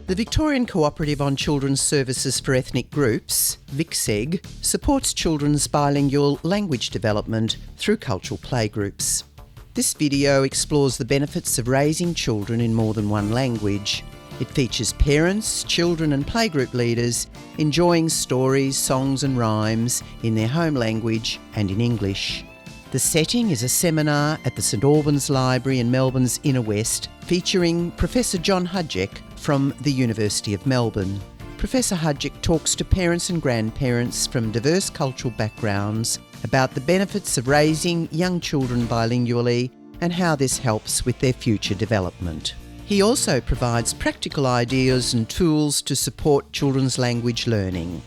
The Victorian Cooperative on Children's Services for Ethnic Groups, VICSEG, supports children's bilingual language development through cultural playgroups. This video explores the benefits of raising children in more than one language. It features parents, children and playgroup leaders enjoying stories, songs and rhymes in their home language and in English. The setting is a seminar at the St Albans Library in Melbourne's Inner West, featuring Professor John Hajek from the University of Melbourne. Professor Hajek talks to parents and grandparents from diverse cultural backgrounds about the benefits of raising young children bilingually and how this helps with their future development. He also provides practical ideas and tools to support children's language learning.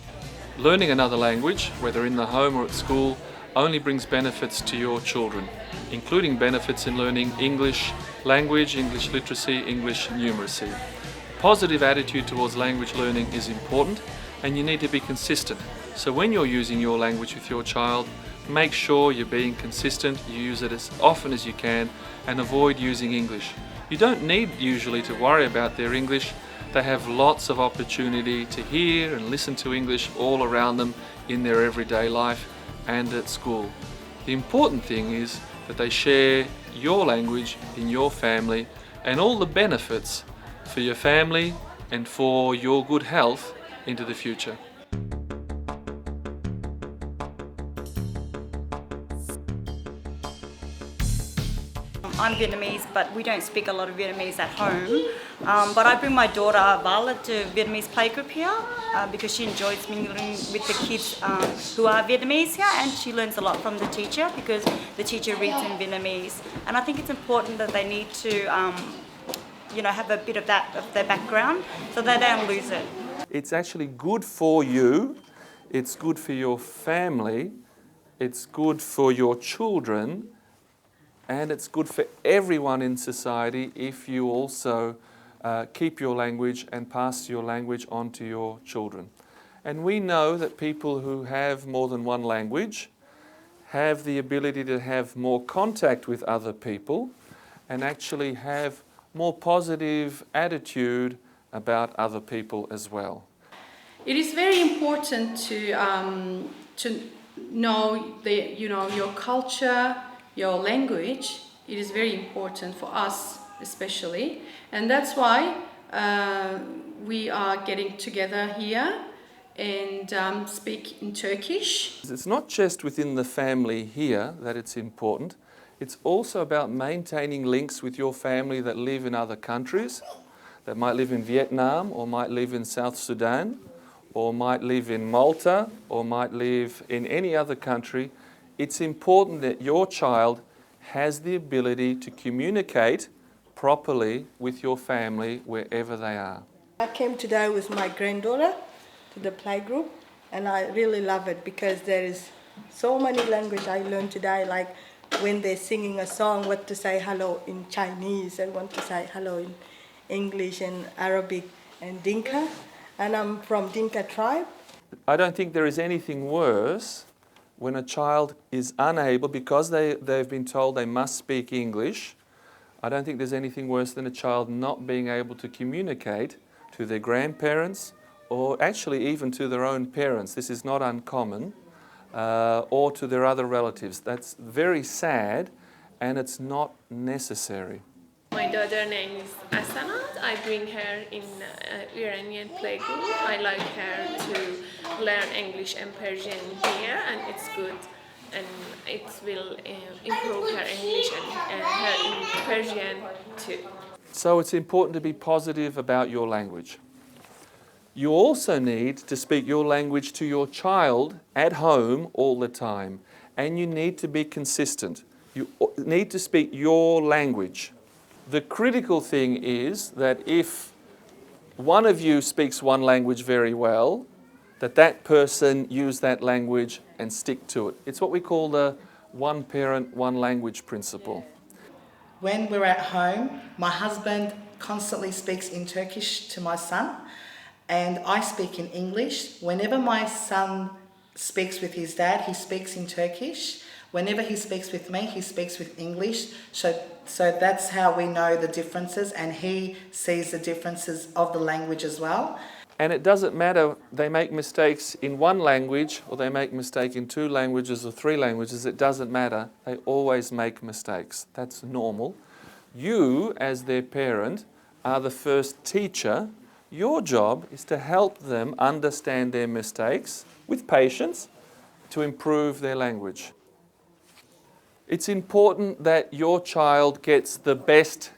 Learning another language, whether in the home or at school, only brings benefits to your children, including benefits in learning English language, English literacy, English numeracy. Positive attitude towards language learning is important, and you need to be consistent. So when you're using your language with your child, make sure you're being consistent, you use it as often as you can, and avoid using English. You don't need usually to worry about their English. They have lots of opportunity to hear and listen to English all around them in their everyday life and at school. The important thing is that they share your language in your family and all the benefits for your family and for your good health into the future. I'm Vietnamese, but we don't speak a lot of Vietnamese at home. But I bring my daughter Vala to Vietnamese playgroup here because she enjoys mingling with the kids who are Vietnamese here, and she learns a lot from the teacher because the teacher reads in Vietnamese. And I think it's important that they need to have a bit of that of their background so they don't lose it. It's actually good for you, it's good for your family, it's good for your children, and it's good for everyone in society if you also keep your language and pass your language on to your children. And we know that people who have more than one language have the ability to have more contact with other people and actually have more positive attitude about other people as well. It is very important to know your culture, your language. It is very important for us especially, and that's why we are getting together here and speak in Turkish. It's not just within the family here that it's important. It's also about maintaining links with your family that live in other countries, that might live in Vietnam or might live in South Sudan or might live in Malta or might live in any other country. It's important that your child has the ability to communicate properly with your family wherever they are. I came today with my granddaughter to the playgroup, and I really love it because there is so many language I learned today, like when they're singing a song, what to say hello in Chinese and what to say hello in English and Arabic and Dinka. And I'm from Dinka tribe. I don't think there is anything worse when a child is unable, because they've been told they must speak English. I don't think there's anything worse than a child not being able to communicate to their grandparents or actually even to their own parents. This is not uncommon. Or to their other relatives. That's very sad, and it's not necessary. My daughter's name is Asana. I bring her in Iranian playgroup. I like her to learn English and Persian here, and it's good, and it will improve her English and her Persian too. So it's important to be positive about your language. You also need to speak your language to your child at home all the time, and you need to be consistent. You need to speak your language. The critical thing is that if one of you speaks one language very well, that person use that language and stick to it. It's what we call the one parent, one language principle. When we're at home, my husband constantly speaks in Turkish to my son, and I speak in English. Whenever my son speaks with his dad, he speaks in Turkish. Whenever he speaks with me, he speaks with English. So that's how we know the differences, and he sees the differences of the language as well. And it doesn't matter they make mistakes in one language or they make mistake in 2 languages or 3 languages, it doesn't matter. They always make mistakes. That's normal. You, as their parent, are the first teacher. Your job is to help them understand their mistakes with patience to improve their language. It's important that your child gets the best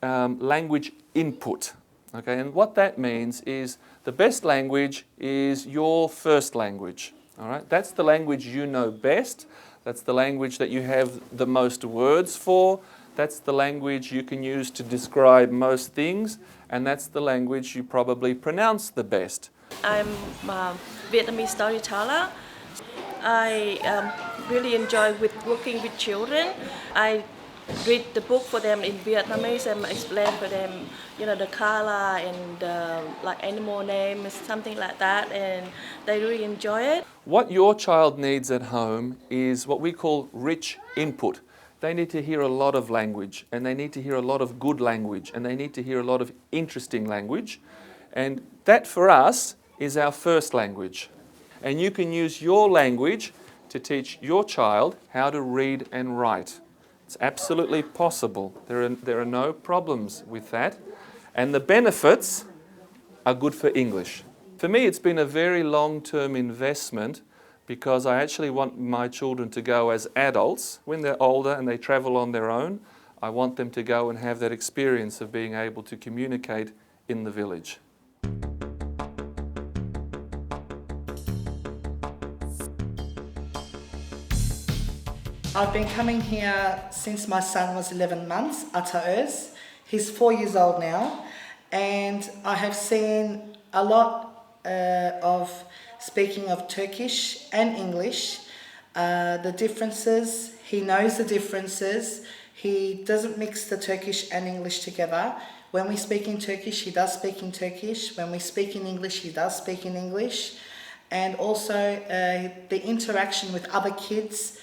language input. Okay, and what that means is the best language is your first language. All right, that's the language you know best. That's the language that you have the most words for. That's the language you can use to describe most things, and that's the language you probably pronounce the best. I'm a Vietnamese storyteller. I really enjoy working with children. I read the book for them in Vietnamese and explain for them, the color and like animal names, something like that, and they really enjoy it. What your child needs at home is what we call rich input. They need to hear a lot of language, and they need to hear a lot of good language, and they need to hear a lot of interesting language. And that for us is our first language. And you can use your language to teach your child how to read and write. It's absolutely possible. There are no problems with that. And the benefits are good for English. For me, it's been a very long-term investment because I actually want my children to go as adults. When they're older and they travel on their own, I want them to go and have that experience of being able to communicate in the village. I've been coming here since my son was 11 months, Ataöz. He's 4 years old now, and I have seen a lot of speaking of Turkish and English, the differences. He knows the differences. He doesn't mix the Turkish and English together. When we speak in Turkish, he does speak in Turkish. When we speak in English, he does speak in English. And also the interaction with other kids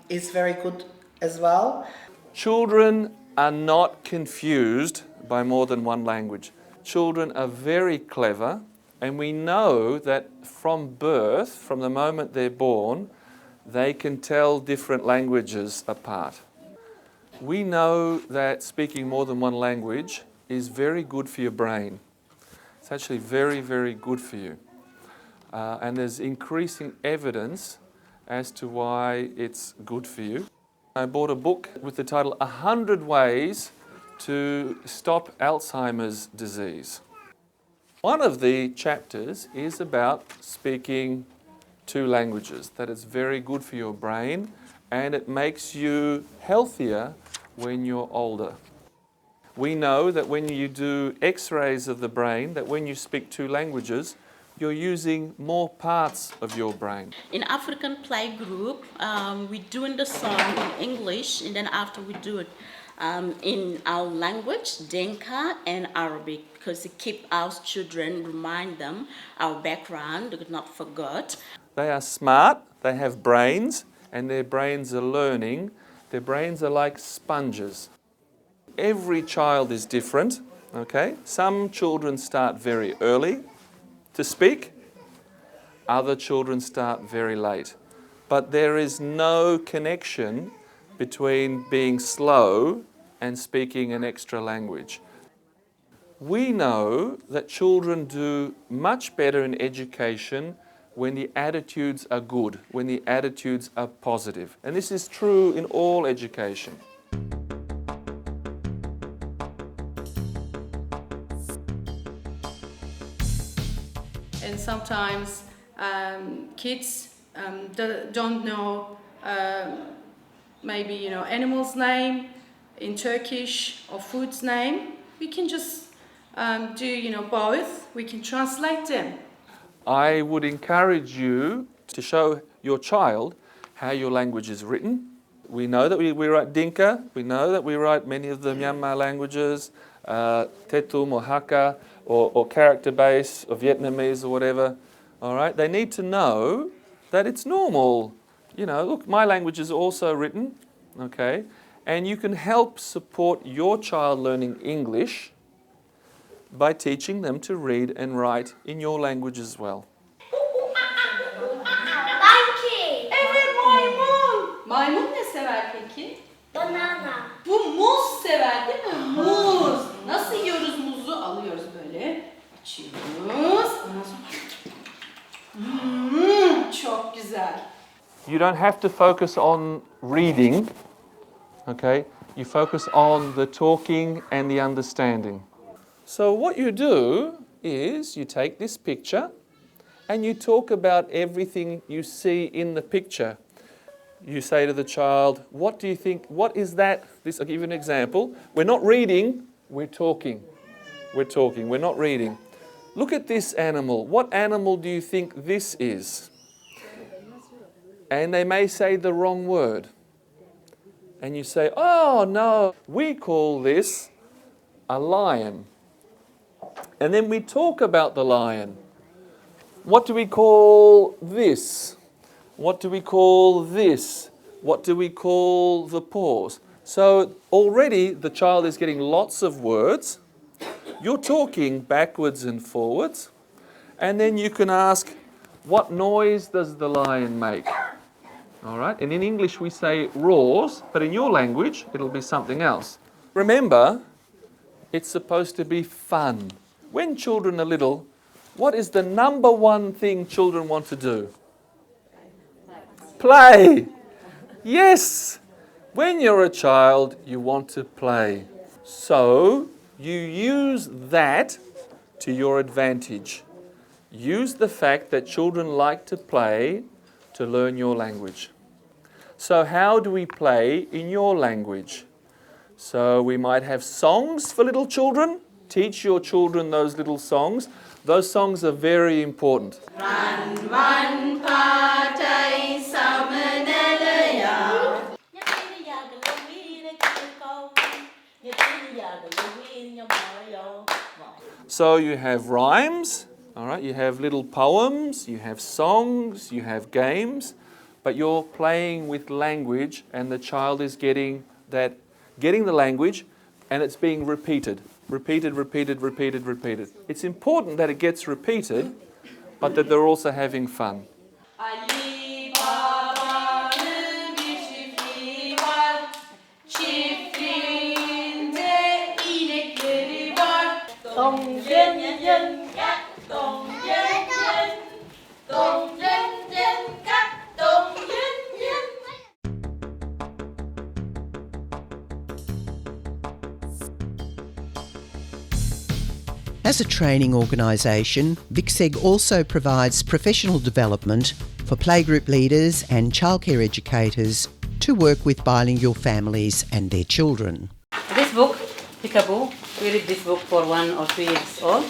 is very good as well. Children are not confused by more than one language. Children are very clever, and we know that from birth, from the moment they're born, they can tell different languages apart. We know that speaking more than one language is very good for your brain. It's actually very, very good for you. And there's increasing evidence as to why it's good for you. I bought a book with the title 100 Ways to Stop Alzheimer's Disease. One of the chapters is about speaking 2 languages, that it's very good for your brain and it makes you healthier when you're older. We know that when you do x-rays of the brain, that when you speak 2 languages, you're using more parts of your brain. In African playgroup, we're doing the song in English, and then after we do it in our language, Dinka and Arabic, because it keeps our children, remind them our background, they could not forget. They are smart, they have brains, and their brains are learning. Their brains are like sponges. Every child is different, okay? Some children start very early to speak, other children start very late. But there is no connection between being slow and speaking an extra language. We know that children do much better in education when the attitudes are good, when the attitudes are positive. And this is true in all education. And sometimes kids don't know maybe animal's name in Turkish or food's name. We can just do both. We can translate them. I would encourage you to show your child how your language is written. We know that we write Dinka. We know that we write many of the Myanmar languages, Tetum or Hakka, or character base, or Vietnamese or whatever. All right, they need to know that it's normal You know, look, my language is also written, okay? And you can help support your child learning English by teaching them to read and write in your language as well. Evet, maymun. Maymun ne sever peki? Banana. Bu muz sever değil mi? Muz. Nasıl yiyoruz muzu? Alıyoruz böyle. Açıyoruz. Ondan sonra... çok güzel. You don't have to focus on reading, okay? You focus on the talking and the understanding. So what you do is you take this picture and you talk about everything you see in the picture. You say to the child, what do you think, what is that? I'll give you an example. We're not reading, we're talking. We're talking, we're not reading. Look at this animal. What animal do you think this is? And they may say the wrong word. And you say, oh no, we call this a lion. And then we talk about the lion. What do we call this? What do we call this? What do we call the paws? So already the child is getting lots of words. You're talking backwards and forwards. And then you can ask, what noise does the lion make? All right, and in English we say roars, but in your language it'll be something else. Remember, it's supposed to be fun. When children are little, what is the number one thing children want to do? Play. Yes. When you're a child, you want to play. So you use that to your advantage. Use the fact that children like to play to learn your language. So how do we play in your language? So we might have songs for little children. Teach your children those little songs. Those songs are very important. Run, run, party, summonelaya. So you have rhymes, all right, you have little poems, you have songs, you have games, but you're playing with language and the child is getting the language and it's being repeated. Repeated, repeated, repeated, repeated. It's important that it gets repeated, but that they're also having fun. Ali Baba'nın bir çiftliği var. Çiftliğinde inekleri var. Dong yen yen kat, dong yen yen. Dong yen yen kat, dong yen yen. As a training organisation, VICSEG also provides professional development for playgroup leaders and childcare educators to work with bilingual families and their children. This book, Peekaboo, we read this book for 1 or 2 years old,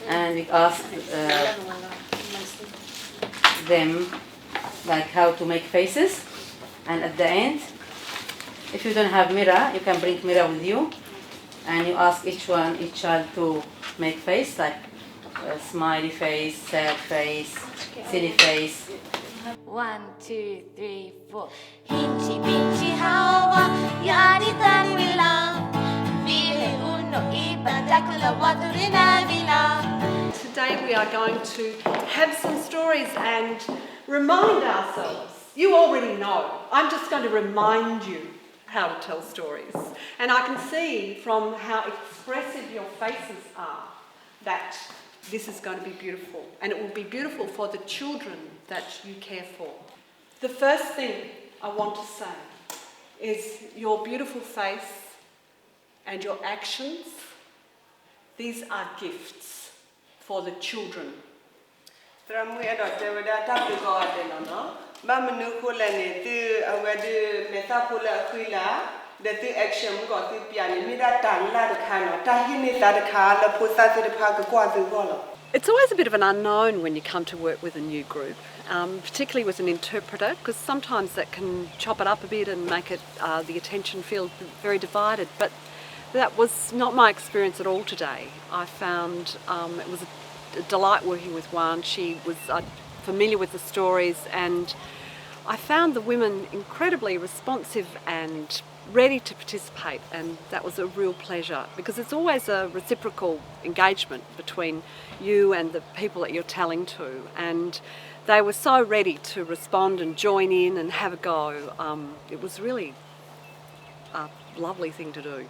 and we ask them like how to make faces, and at the end, if you don't have mirror, you can bring mirror with you, and you ask each child to make face, like a smiley face, sad face, silly face. 1, 2, 3, 4. Hinchi pinchi hawa yaritan vila. Vihe uno iba dakula waturina vila. Today we are going to have some stories and remind ourselves. You already know. I'm just going to remind you how to tell stories. And I can see from how expressive your faces are that this is going to be beautiful. And it will be beautiful for the children that you care for. The first thing I want to say is your beautiful face and your actions, these are gifts for the children. It's always a bit of an unknown when you come to work with a new group, particularly with an interpreter, because sometimes that can chop it up a bit and make it the attention feel very divided. But that was not my experience at all today. I found it was a delight working with Juan. She was familiar with the stories, and I found the women incredibly responsive and ready to participate, and that was a real pleasure because it's always a reciprocal engagement between you and the people that you're telling to, and they were so ready to respond and join in and have a go. It was really a lovely thing to do.